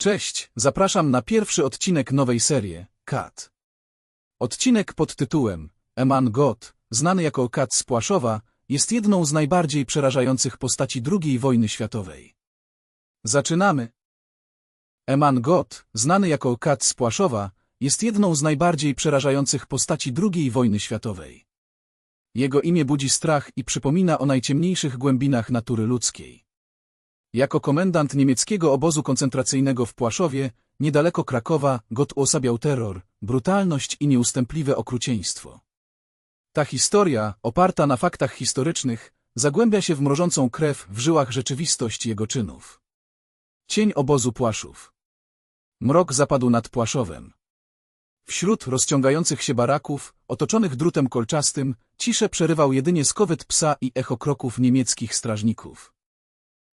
Cześć, zapraszam na pierwszy odcinek nowej serii, Kat. Odcinek pod tytułem Eman God, znany jako Kat z Płaszowa, jest jedną z najbardziej przerażających postaci II wojny światowej. Zaczynamy! Eman God, znany jako Kat z Płaszowa, jest jedną z najbardziej przerażających postaci II wojny światowej. Jego imię budzi strach i przypomina o najciemniejszych głębinach natury ludzkiej. Jako komendant niemieckiego obozu koncentracyjnego w Płaszowie, niedaleko Krakowa, God uosabiał terror, brutalność i nieustępliwe okrucieństwo. Ta historia, oparta na faktach historycznych, zagłębia się w mrożącą krew w żyłach rzeczywistość jego czynów. Cień obozu Płaszów. Mrok zapadł nad Płaszowem. Wśród rozciągających się baraków, otoczonych drutem kolczastym, ciszę przerywał jedynie skowyt psa i echo kroków niemieckich strażników.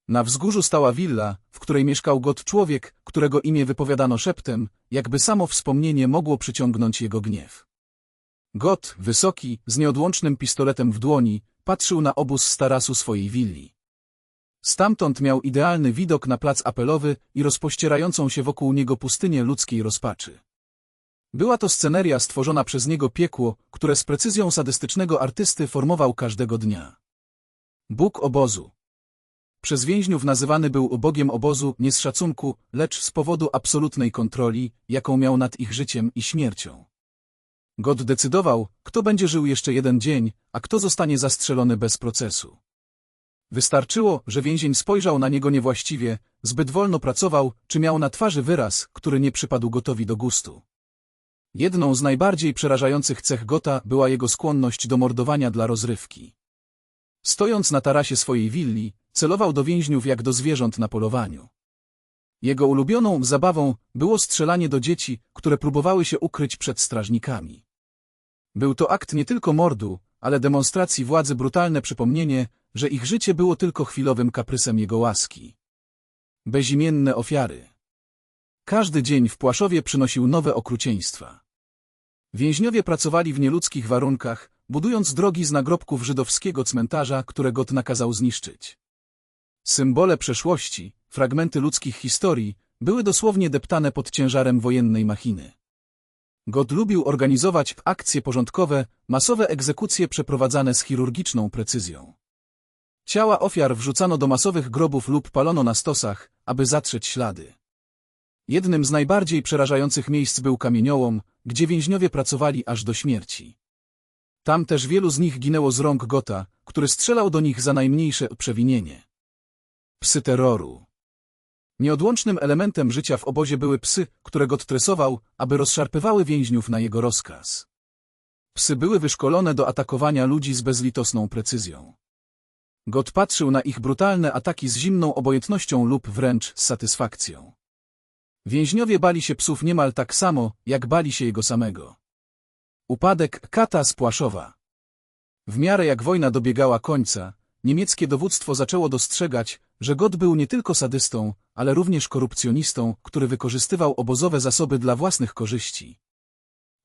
Na wzgórzu stała willa, w której mieszkał God, człowiek, którego imię wypowiadano szeptem, jakby samo wspomnienie mogło przyciągnąć jego gniew. God, wysoki, z nieodłącznym pistoletem w dłoni, patrzył na obóz z tarasu swojej willi. Stamtąd miał idealny widok na plac apelowy i rozpościerającą się wokół niego pustynię ludzkiej rozpaczy. Była to sceneria stworzona przez niego piekło, które z precyzją sadystycznego artysty formował każdego dnia. Bóg obozu. Przez więźniów nazywany był Bogiem obozu nie z szacunku, lecz z powodu absolutnej kontroli, jaką miał nad ich życiem i śmiercią. God decydował, kto będzie żył jeszcze jeden dzień, a kto zostanie zastrzelony bez procesu. Wystarczyło, że więzień spojrzał na niego niewłaściwie, zbyt wolno pracował, czy miał na twarzy wyraz, który nie przypadł Gotowi do gustu. Jedną z najbardziej przerażających cech Gota była jego skłonność do mordowania dla rozrywki. Stojąc na tarasie swojej willi, celował do więźniów jak do zwierząt na polowaniu. Jego ulubioną zabawą było strzelanie do dzieci, które próbowały się ukryć przed strażnikami. Był to akt nie tylko mordu, ale demonstracji władzy, brutalne przypomnienie, że ich życie było tylko chwilowym kaprysem jego łaski. Bezimienne ofiary. Każdy dzień w Płaszowie przynosił nowe okrucieństwa. Więźniowie pracowali w nieludzkich warunkach, budując drogi z nagrobków żydowskiego cmentarza, które God nakazał zniszczyć. Symbole przeszłości, fragmenty ludzkich historii, były dosłownie deptane pod ciężarem wojennej machiny. God lubił organizować akcje porządkowe, masowe egzekucje przeprowadzane z chirurgiczną precyzją. Ciała ofiar wrzucano do masowych grobów lub palono na stosach, aby zatrzeć ślady. Jednym z najbardziej przerażających miejsc był kamieniołom, gdzie więźniowie pracowali aż do śmierci. Tam też wielu z nich ginęło z rąk Gota, który strzelał do nich za najmniejsze przewinienie. Psy terroru. Nieodłącznym elementem życia w obozie były psy, które God tresował, aby rozszarpywały więźniów na jego rozkaz. Psy były wyszkolone do atakowania ludzi z bezlitosną precyzją. God patrzył na ich brutalne ataki z zimną obojętnością lub wręcz z satysfakcją. Więźniowie bali się psów niemal tak samo, jak bali się jego samego. Upadek Kata z Płaszowa. W miarę jak wojna dobiegała końca, niemieckie dowództwo zaczęło dostrzegać, że God był nie tylko sadystą, ale również korupcjonistą, który wykorzystywał obozowe zasoby dla własnych korzyści.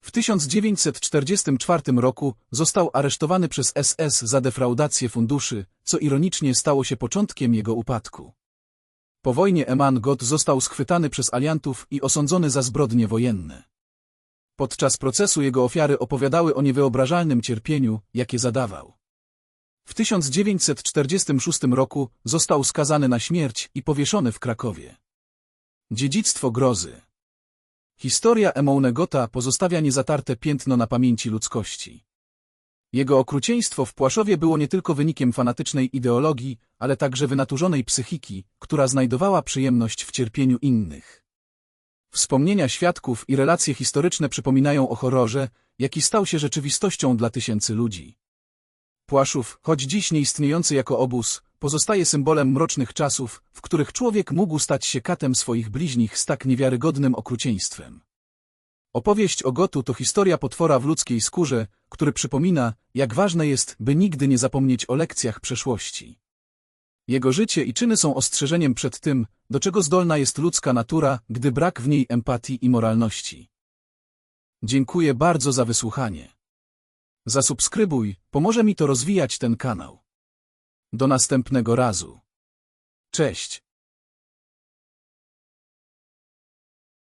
W 1944 roku został aresztowany przez SS za defraudację funduszy, co ironicznie stało się początkiem jego upadku. Po wojnie Eman God został schwytany przez aliantów i osądzony za zbrodnie wojenne. Podczas procesu jego ofiary opowiadały o niewyobrażalnym cierpieniu, jakie zadawał. W 1946 roku został skazany na śmierć i powieszony w Krakowie. Dziedzictwo grozy. Historia Emona Gota pozostawia niezatarte piętno na pamięci ludzkości. Jego okrucieństwo w Płaszowie było nie tylko wynikiem fanatycznej ideologii, ale także wynaturzonej psychiki, która znajdowała przyjemność w cierpieniu innych. Wspomnienia świadków i relacje historyczne przypominają o horrorze, jaki stał się rzeczywistością dla tysięcy ludzi. Płaszów, choć dziś nieistniejący jako obóz, pozostaje symbolem mrocznych czasów, w których człowiek mógł stać się katem swoich bliźnich z tak niewiarygodnym okrucieństwem. Opowieść o Gotu to historia potwora w ludzkiej skórze, który przypomina, jak ważne jest, by nigdy nie zapomnieć o lekcjach przeszłości. Jego życie i czyny są ostrzeżeniem przed tym, do czego zdolna jest ludzka natura, gdy brak w niej empatii i moralności. Dziękuję bardzo za wysłuchanie. Zasubskrybuj, pomoże mi to rozwijać ten kanał. Do następnego razu. Cześć.